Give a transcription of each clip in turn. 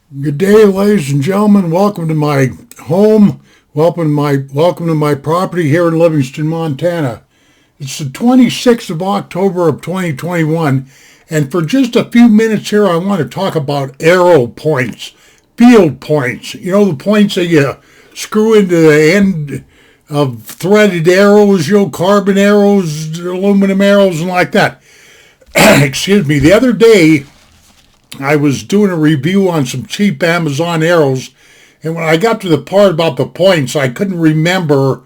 Good day, ladies and gentlemen. Welcome to my home. Welcome to my property here in Livingston, Montana. It's the 26th of October of 2021, and for just a few minutes here, I want to talk about arrow points, field points. You know, the points that you screw into the end of threaded arrows, carbon arrows, aluminum arrows, and like that. Excuse me. The other day, I was doing a review on some cheap Amazon arrows, and when I got to the part about the points, I couldn't remember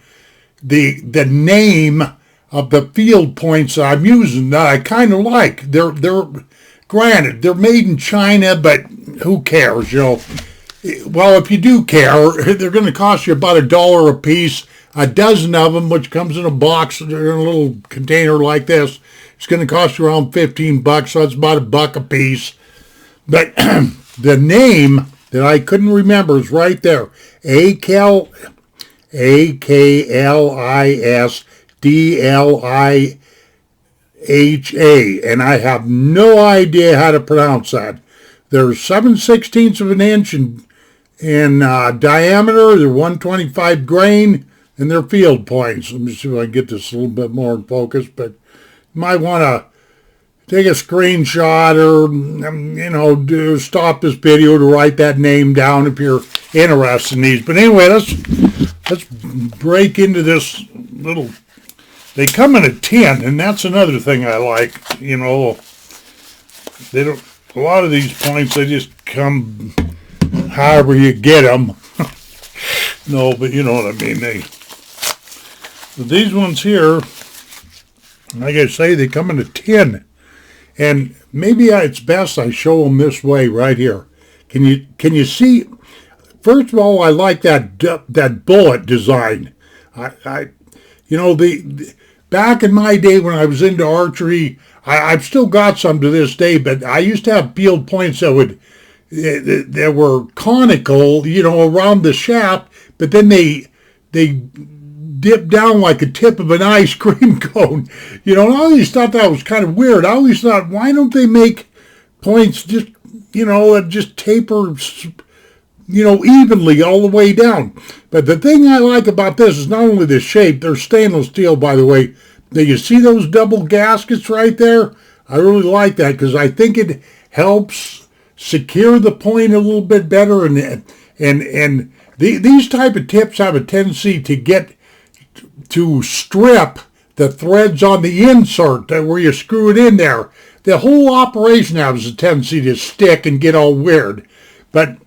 the name of the field points that I'm using that I kind of like. They're granted, they're made in China, but who cares, Well, if you do care, they're going to cost you about $1 a piece. A dozen of them, which comes in a box, they're in a little container like this, it's going to cost you around $15, so that's about $1 a piece. But the name that I couldn't remember is right there. AKLISDLIHA. And I have no idea how to pronounce that. They're 7/16 of an inch in diameter. They're 125 grain, and they're field points. Let me see if I can get this a little bit more in focus, but you might want to take a screenshot or, stop this video to write that name down if you're interested in these. But anyway, let's break into this little. They come in a tin, and that's another thing I like. They don't. A lot of these points, they just come however you get them. No, but you know what I mean. These ones here, like I say, they come in a tin. And maybe it's best I show them this way right here. Can you see? First of all, I like that bullet design. Back in my day when I was into archery, I've still got some to this day. But I used to have field points that were conical, around the shaft. But then they dip down like a tip of an ice cream cone. And I always thought that was kind of weird. I always thought, why don't they make points just, that just taper, evenly all the way down? But the thing I like about this is not only the shape, they're stainless steel, by the way. Do you see those double gaskets right there? I really like that because I think it helps secure the point a little bit better. And these type of tips have a tendency to strip the threads on the insert where you screw it in there. The whole operation has a tendency to stick and get all weird. But,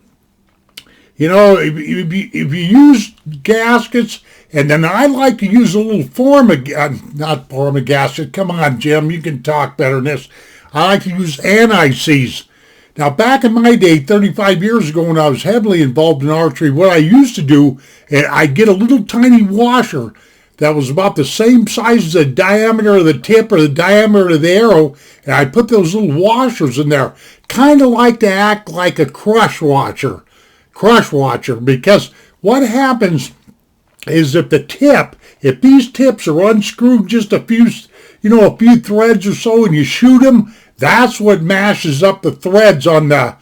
if you use gaskets, and then I like to use a little gasket. Come on, Jim, you can talk better than this. I like to use anti-seize. Now, back in my day, 35 years ago, when I was heavily involved in archery, what I used to do, I'd get a little tiny washer that was about the same size as the diameter of the tip or the diameter of the arrow, and I put those little washers in there. Kind of like to act like a crush washer, because what happens is if these tips are unscrewed just a few threads or so, and you shoot them, that's what mashes up the threads on the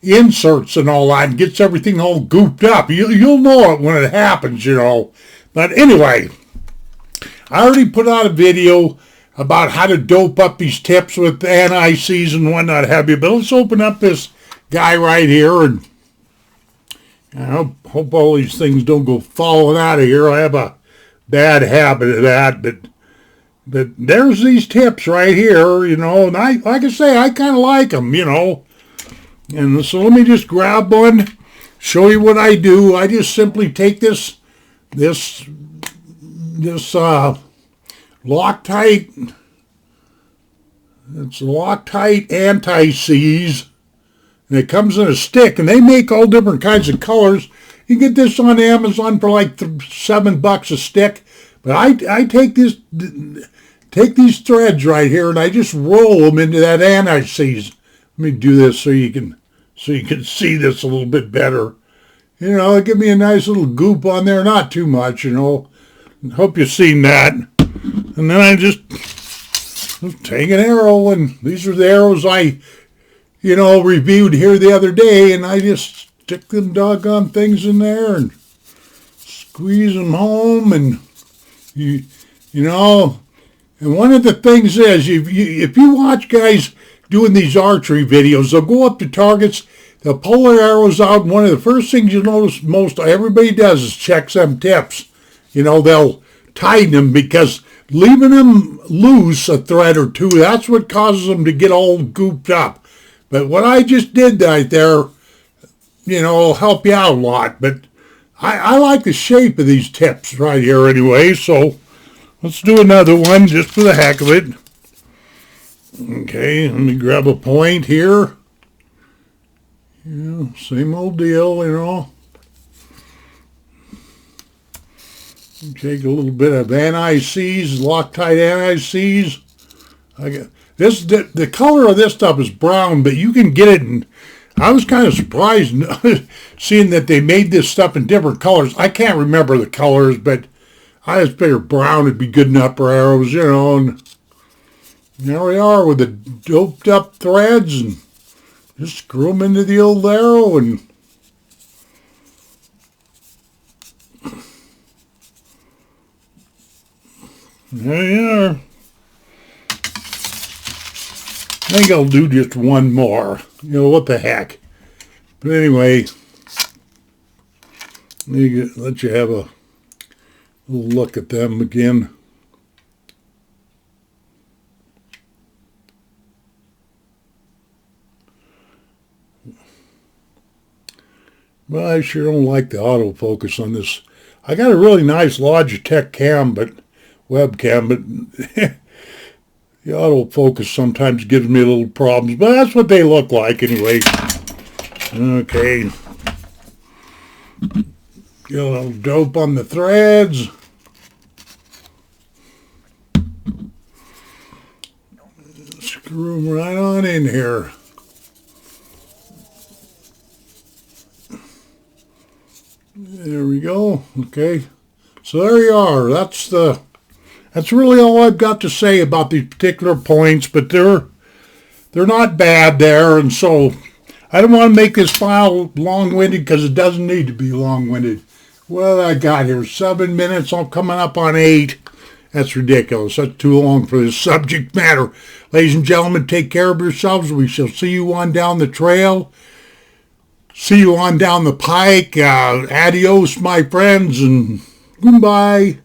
inserts and all that, and gets everything all gooped up. You'll know it when it happens, But anyway, I already put out a video about how to dope up these tips with anti-seize and whatnot have you. But let's open up this guy right here, and I hope all these things don't go falling out of here. I have a bad habit of that, but there's these tips right here, and like I say, I kind of like them, And so let me just grab one, show you what I do. I just simply take this Loctite. It's Loctite anti-seize, and it comes in a stick, and they make all different kinds of colors. You can get this on Amazon for like $7 a stick. But I take these threads right here, and I just roll them into that anti-seize. Let me do this so you can see this a little bit better. Give me a nice little goop on there, not too much, Hope you've seen that. And then I just take an arrow, and these are the arrows I reviewed here the other day, and I just stick them doggone things in there and squeeze them home, and you know. And one of the things is, if you watch guys doing these archery videos, they'll go up to targets, they'll pull their arrows out, and one of the first things you notice most everybody does is check them tips. They'll tighten them, because leaving them loose a thread or two, that's what causes them to get all gooped up. But what I just did right there, will help you out a lot. But I like the shape of these tips right here anyway, so let's do another one just for the heck of it. Okay, let me grab a point here. Same old deal, Take a little bit of anti-seize, Loctite anti-seize. I got this. The color of this stuff is brown, but you can get it in. I was kind of surprised seeing that they made this stuff in different colors. I can't remember the colors, but I just figured brown would be good enough for arrows, And there we are with the doped up threads, and just screw them into the old arrow, and there you are. I think I'll do just one more. What the heck. But anyway, let you have a little look at them again. Well, I sure don't like the autofocus on this. I got a really nice Logitech webcam, but the autofocus sometimes gives me a little problems, but that's what they look like anyway. Okay. Get a little dope on the threads. Screw them right on in here. There we go. Okay. So there you are. That's really all I've got to say about these particular points, but they're not bad there, and so I don't want to make this file long-winded, because it doesn't need to be long-winded. Well, I got here 7 minutes. I'm coming up on 8. That's ridiculous. That's too long for this subject matter. Ladies and gentlemen, take care of yourselves. We shall see you on down the trail. See you on down the pike. Adios, my friends, and goodbye.